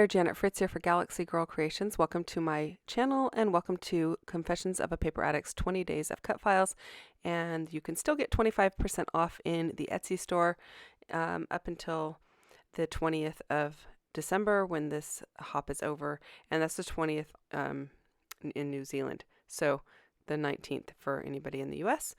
Janet Fritz here for Galaxy Girl Creations. Welcome to my channel and welcome to Confessions of a Paper Addict's 20 Days of Cutfiles. And you can still get 25% off in the Etsy store up until the 20th of December when this hop is over. And that's the 20th in New Zealand. So the 19th for anybody in the US.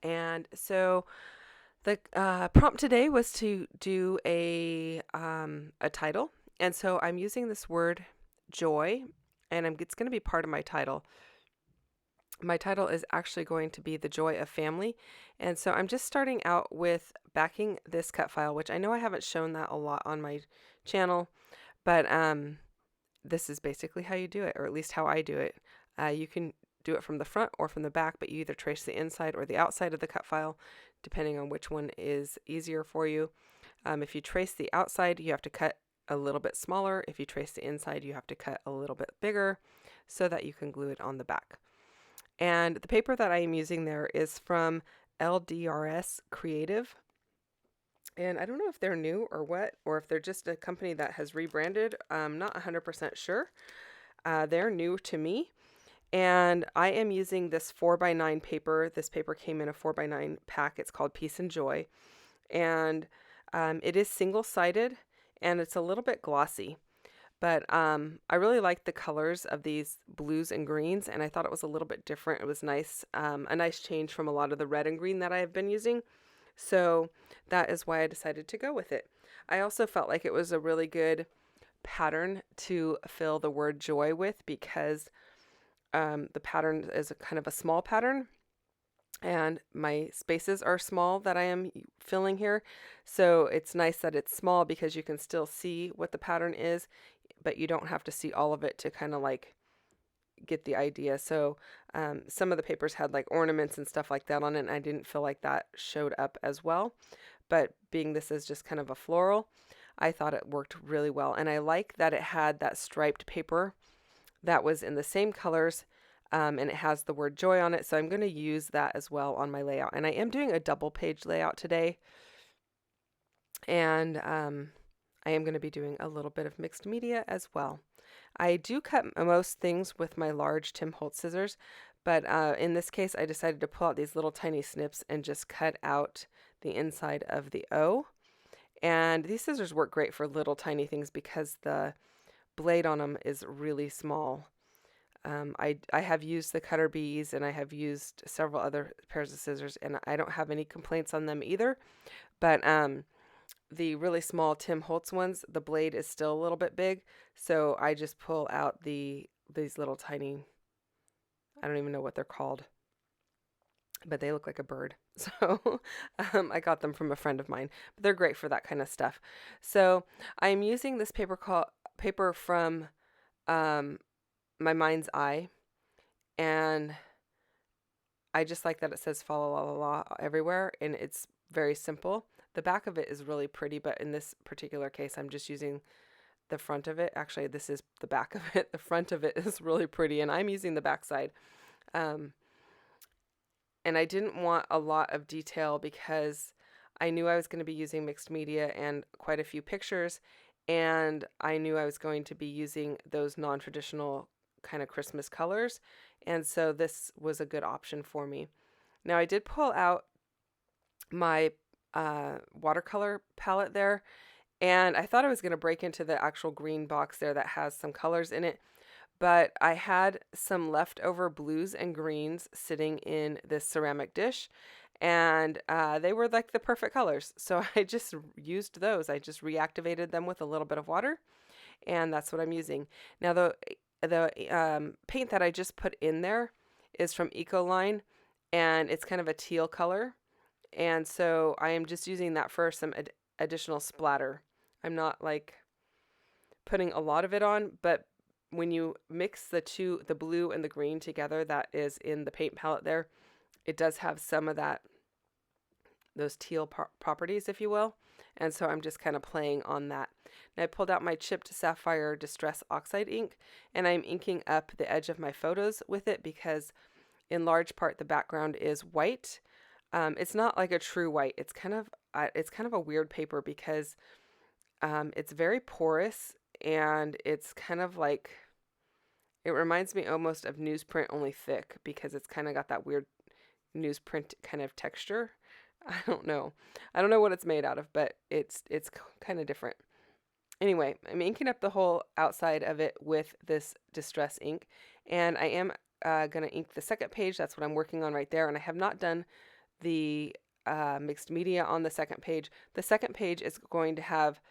And so the prompt today was to do a title. And so I'm using this word joy, and it's going to be part of my title. My title is actually going to be The Joy of Family. And so I'm just starting out with backing this cut file, which I know I haven't shown that a lot on my channel, but this is basically how you do it, or at least how I do it. You can do it from the front or from the back, but you either trace the inside or the outside of the cut file, depending on which one is easier for you. If you trace the outside, you have to cut a little bit smaller. If you trace the inside, you have to cut a little bit bigger so that you can glue it on the back. And the paper that I am using there is from LDRS Creative. And I don't know if they're new or what, or if they're just a company that has rebranded. I'm not 100% sure. They're new to me. And I am using this 4x9 paper. This paper came in a 4x9 pack. It's called Peace and Joy. And it is single-sided. And it's a little bit glossy, but I really like the colors of these blues and greens, and I thought it was a little bit different. It was nice, a nice change from a lot of the red and green that I have been using, so that is why I decided to go with it. I also felt like it was a really good pattern to fill the word joy with, because the pattern is kind of a small pattern, and my spaces are small that I am filling here. So it's nice that it's small because you can still see what the pattern is, but you don't have to see all of it to kind of like get the idea. So some of the papers had like ornaments and stuff like that on it, and I didn't feel like that showed up as well. But being this is just kind of a floral, I thought it worked really well. And I like that it had that striped paper that was in the same colors, and it has the word joy on it. So I'm going to use that as well on my layout. And I am doing a double page layout today. And I am going to be doing a little bit of mixed media as well. I do cut most things with my large Tim Holtz scissors, but in this case I decided to pull out these little tiny snips and just cut out the inside of the O. And these scissors work great for little tiny things because the blade on them is really small. I have used the Cutter Bees, and I have used several other pairs of scissors, and I don't have any complaints on them either. But the really small Tim Holtz ones, the blade is still a little bit big, so I just pull out these little tiny, I don't even know what they're called, but they look like a bird. So I got them from a friend of mine, but they're great for that kind of stuff. So I'm using this paper from My Mind's Eye, and I just like that it says fa la la la everywhere, and it's very simple. The back of it is really pretty, but in this particular case I'm just using the front of it. Actually, this is the back of it. The front of it is really pretty, and I'm using the back side. And I didn't want a lot of detail because I knew I was going to be using mixed media and quite a few pictures, and I knew I was going to be using those non-traditional kind of Christmas colors, and so this was a good option for me. Now I did pull out my watercolor palette there, and I thought I was going to break into the actual green box there that has some colors in it, but I had some leftover blues and greens sitting in this ceramic dish, and they were like the perfect colors, so I just used those. I just reactivated them with a little bit of water, and that's what I'm using. Now the paint that I just put in there is from Ecoline, and it's kind of a teal color, and so I am just using that for some additional splatter. I'm not like putting a lot of it on, but when you mix the blue and the green together that is in the paint palette there, it does have some of those teal properties, if you will. And so I'm just kind of playing on that. And I pulled out my chipped Sapphire Distress Oxide ink, and I'm inking up the edge of my photos with it because in large part the background is white. It's not like a true white. It's kind of a weird paper because it's very porous and it's kind of like, it reminds me almost of newsprint, only thick, because it's kind of got that weird newsprint kind of texture. I don't know. I don't know what it's made out of, but it's kind of different. Anyway, I'm inking up the whole outside of it with this distress ink, and I am going to ink the second page. That's what I'm working on right there, and I have not done the mixed media on the second page. The second page is going to have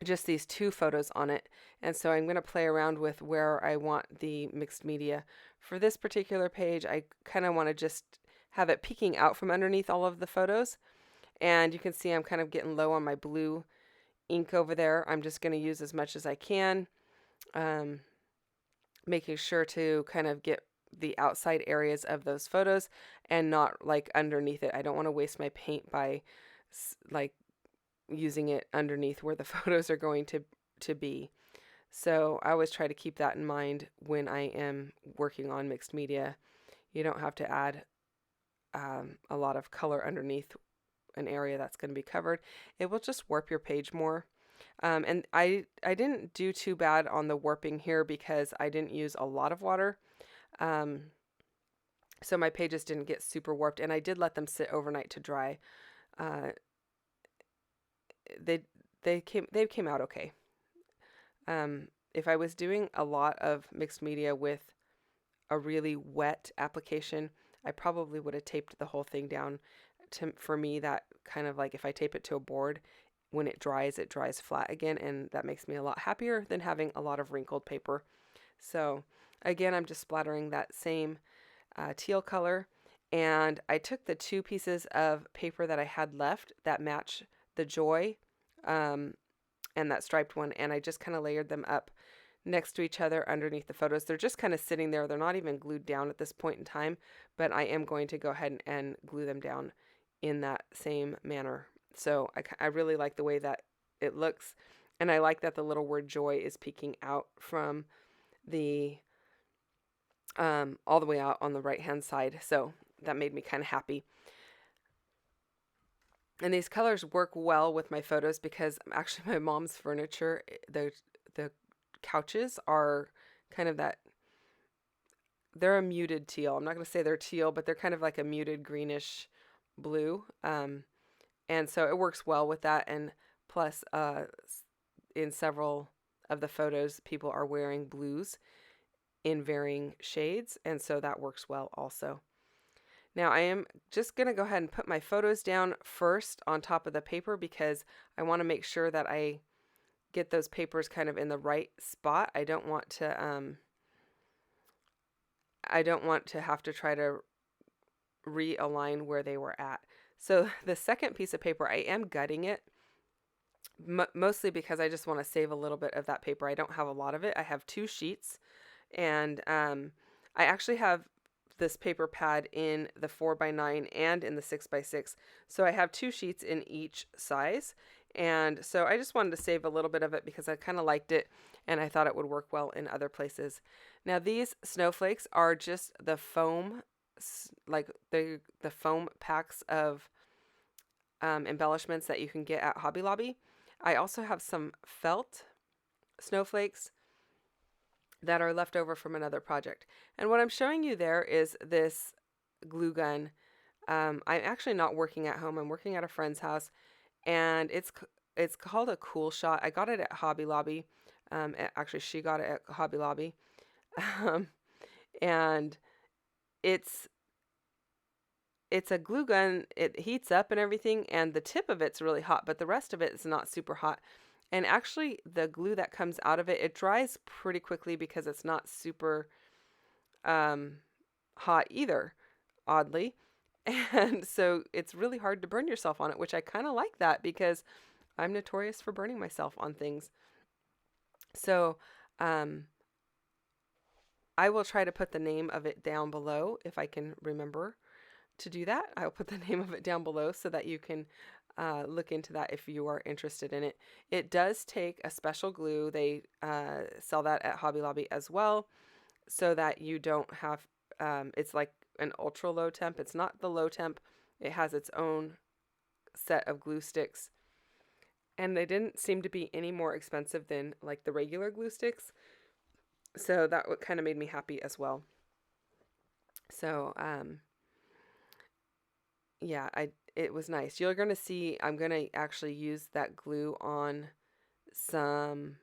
just these 2 photos on it, and so I'm going to play around with where I want the mixed media. For this particular page, I kind of want to just have it peeking out from underneath all of the photos, and you can see I'm kind of getting low on my blue ink over there. I'm just going to use as much as I can, making sure to kind of get the outside areas of those photos and not like underneath it. I don't want to waste my paint by like using it underneath where the photos are going to be. So I always try to keep that in mind when I am working on mixed media. You don't have to add a lot of color underneath an area that's going to be covered. It will just warp your page more. And I didn't do too bad on the warping here because I didn't use a lot of water. So my pages didn't get super warped, and I did let them sit overnight to dry. They came out okay. If I was doing a lot of mixed media with a really wet application, I probably would have taped the whole thing down. For me, that kind of like, if I tape it to a board, when it dries flat again, and that makes me a lot happier than having a lot of wrinkled paper. So again, I'm just splattering that same teal color, and I took the 2 pieces of paper that I had left that match the Joy and that striped one, and I just kind of layered them up next to each other underneath the photos. They're just kind of sitting there. They're not even glued down at this point in time, but I am going to go ahead and glue them down in that same manner. So I really like the way that it looks, and I like that the little word Joy is peeking out from the all the way out on the right hand side. So that made me kind of happy. And these colors work well with my photos because actually my mom's furniture, the couches are kind of that, they're a muted teal. I'm not going to say they're teal, but they're kind of like a muted greenish blue. And so it works well with that. And plus, in several of the photos, people are wearing blues in varying shades. And so that works well also. Now I am just going to go ahead and put my photos down first on top of the paper because I want to make sure that I get those papers kind of in the right spot. I don't want to have to try to realign where they were at. So the second piece of paper, I am gutting it, mostly because I just want to save a little bit of that paper. I don't have a lot of it. I have 2 sheets, and I actually have this paper pad in the 4x9 and in the 6x6. So I have 2 sheets in each size. And so I just wanted to save a little bit of it because I kind of liked it and I thought it would work well in other places. Now these snowflakes are just the foam, like the foam packs of embellishments that you can get at Hobby Lobby. I also have some felt snowflakes that are left over from another project. And what I'm showing you there is this glue gun. I'm actually not working at home. I'm working at a friend's house, and it's called a Cool Shot. I got it at Hobby Lobby. Actually, she got it at Hobby Lobby. And it's a glue gun. It heats up and everything, and the tip of it's really hot, but the rest of it is not super hot. And actually, the glue that comes out of it, it dries pretty quickly because it's not super hot either, oddly. And so it's really hard to burn yourself on it, which I kind of like that because I'm notorious for burning myself on things. So I will try to put the name of it down below if I can remember to do that. I'll put the name of it down below so that you can look into that if you are interested in it. It does take a special glue. They sell that at Hobby Lobby as well, so that you don't have, it's like an ultra low temp. It's not the low temp. It has its own set of glue sticks. and they didn't seem to be any more expensive than like the regular glue sticks. So that kind of made me happy as well. So, yeah, it was nice. You're going to see, I'm going to actually use that glue on some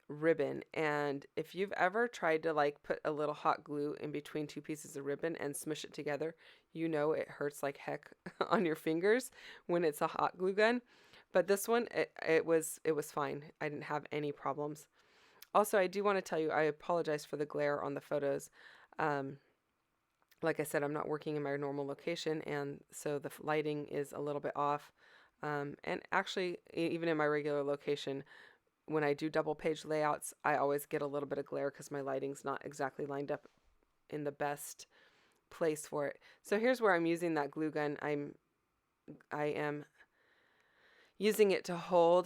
ribbon. And if you've ever tried to like put a little hot glue in between two pieces of ribbon and smush it together, you know it hurts like heck on your fingers when it's a hot glue gun. But this one, it was fine. I didn't have any problems. Also, I do want to tell you, I apologize for the glare on the photos. Like I said, I'm not working in my normal location, and so the lighting is a little bit off. And actually, even in my regular location, when I do double page layouts, I always get a little bit of glare because my lighting's not exactly lined up in the best place for it. So here's where I'm using that glue gun. I am using it to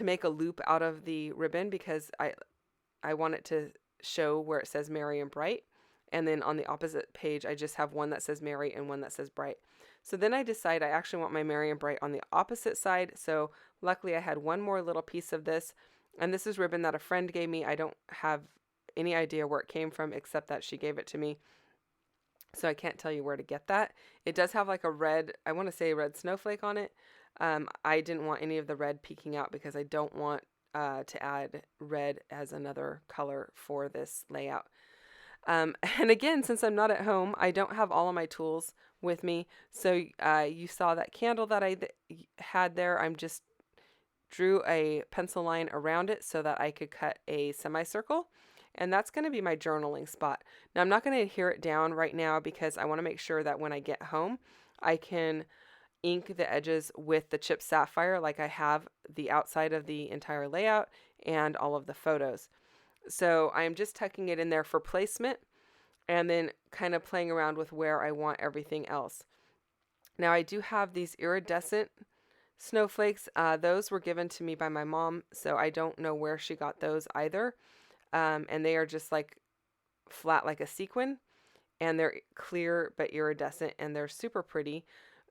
make a loop out of the ribbon because I want it to show where it says Merry and Bright. And then on the opposite page, I just have one that says Merry and one that says Bright. So then I decide I actually want my Merry and Bright on the opposite side. So luckily I had one more little piece of this. And this is ribbon that a friend gave me. I don't have any idea where it came from except that she gave it to me. So I can't tell you where to get that. It does have like a red, I want to say red snowflake on it. I didn't want any of the red peeking out because I don't want to add red as another color for this layout. And again, since I'm not at home, I don't have all of my tools with me. So you saw that candle that I had there. I'm just drew a pencil line around it so that I could cut a semicircle. And that's going to be my journaling spot. Now, I'm not going to adhere it down right now because I want to make sure that when I get home, I can ink the edges with the chip sapphire like I have the outside of the entire layout and all of the photos. So I'm just tucking it in there for placement and then kind of playing around with where I want everything else. Now I do have these iridescent snowflakes. Those were given to me by my mom, so I don't know where she got those either. And they are just like flat like a sequin, and they're clear but iridescent, and they're super pretty.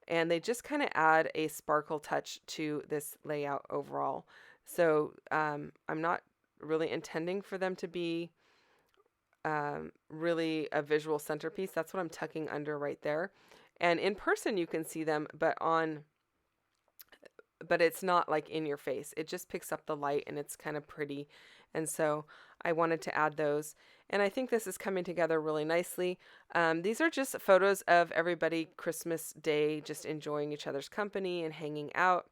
And they just kind of add a sparkle touch to this layout overall. So I'm not really intending for them to be really a visual centerpiece. That's what I'm tucking under right there. And in person you can see them, but it's not like in your face. It just picks up the light and it's kind of pretty. And so I wanted to add those. And I think this is coming together really nicely. These are just photos of everybody Christmas Day, just enjoying each other's company and hanging out.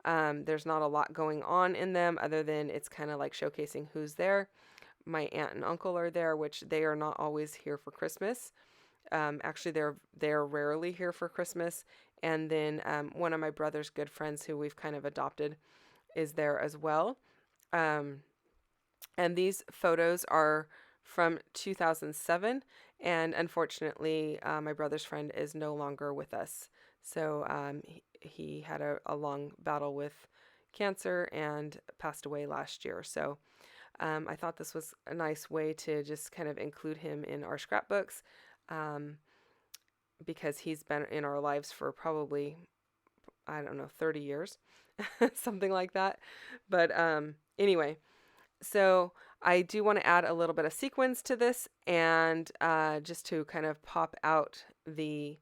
There's not a lot going on in them other than it's kind of like showcasing who's there. My aunt and uncle are there, which they are not always here for Christmas. Actually, they're rarely here for Christmas. And then one of my brother's good friends who we've kind of adopted is there as well. And these photos are from 2007. And unfortunately, my brother's friend is no longer with us. So he had a long battle with cancer and passed away last year. So I thought this was a nice way to just kind of include him in our scrapbooks because he's been in our lives for probably, 30 years, something like that. But anyway, so I do want to add a little bit of sequins to this and just to kind of pop out the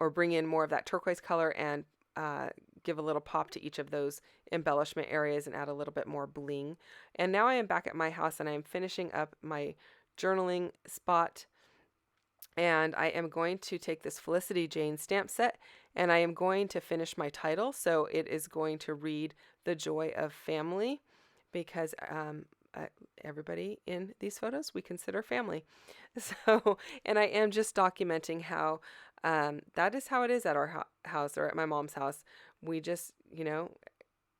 or bring in more of that turquoise color and give a little pop to each of those embellishment areas and add a little bit more bling. And now I am back at my house and I am finishing up my journaling spot. And I am going to take this Felicity Jane stamp set and I am going to finish my title. So it is going to read The Joy of Family because everybody in these photos we consider family. So, and I am just documenting how that is how it is at our house or at my mom's house. We just,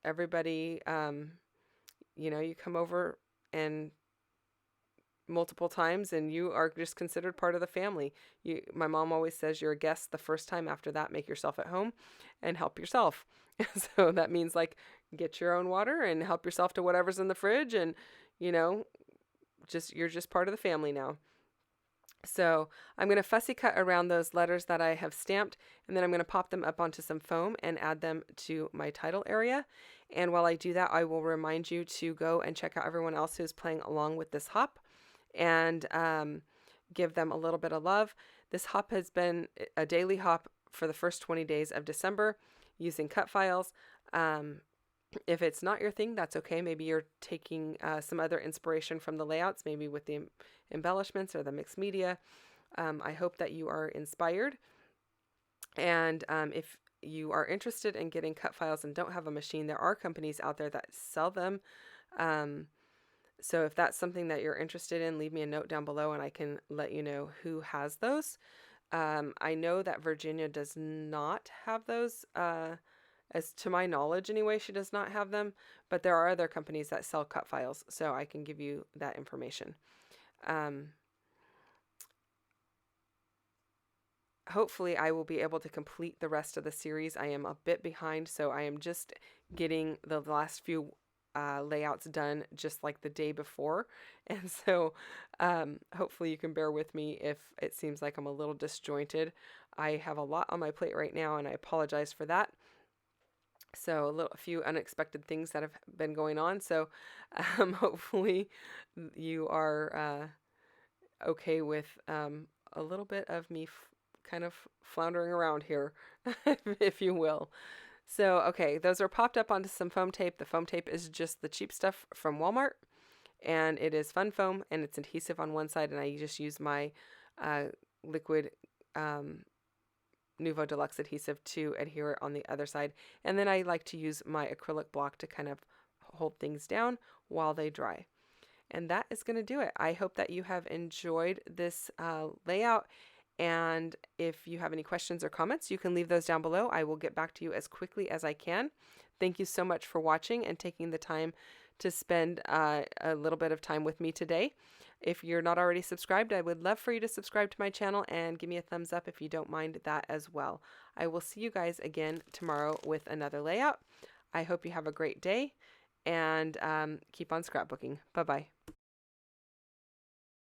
everybody, you come over and multiple times and you are just considered part of the family. My mom always says you're a guest the first time. After that, make yourself at home and help yourself. So that means like get your own water and help yourself to whatever's in the fridge and, you're just part of the family now. So I'm going to fussy cut around those letters that I have stamped, and then I'm going to pop them up onto some foam and add them to my title area. And while I do that, I will remind you to go and check out everyone else who's playing along with this hop, and give them a little bit of love. This hop has been a daily hop for the first 20 days of December using Cutfiles. If it's not your thing, that's okay. Maybe you're taking some other inspiration from the layouts, maybe with the embellishments or the mixed media. I hope that you are inspired. And if you are interested in getting Cutfiles and don't have a machine, there are companies out there that sell them. So if that's something that you're interested in, leave me a note down below and I can let you know who has those. I know that Virginia does not have those. As to my knowledge anyway, she does not have them, but there are other companies that sell Cutfiles, so I can give you that information. Hopefully I will be able to complete the rest of the series. I am a bit behind, so I am just getting the last few layouts done just like the day before. And so hopefully you can bear with me if it seems like I'm a little disjointed. I have a lot on my plate right now, and I apologize for that. So a few unexpected things that have been going on. So hopefully you are okay with a little bit of me kind of floundering around here, if you will. So, okay, those are popped up onto some foam tape. The foam tape is just the cheap stuff from Walmart, and it is fun foam, and it's adhesive on one side, and I just use my liquid Nuvo Deluxe adhesive to adhere it on the other side. And then I like to use my acrylic block to kind of hold things down while they dry. And that is going to do it. I hope that you have enjoyed this layout. And if you have any questions or comments, you can leave those down below. I will get back to you as quickly as I can. Thank you so much for watching and taking the time to spend a little bit of time with me today. If you're not already subscribed, I would love for you to subscribe to my channel and give me a thumbs up if you don't mind that as well. I will see you guys again tomorrow with another layout. I hope you have a great day, and keep on scrapbooking. Bye-bye.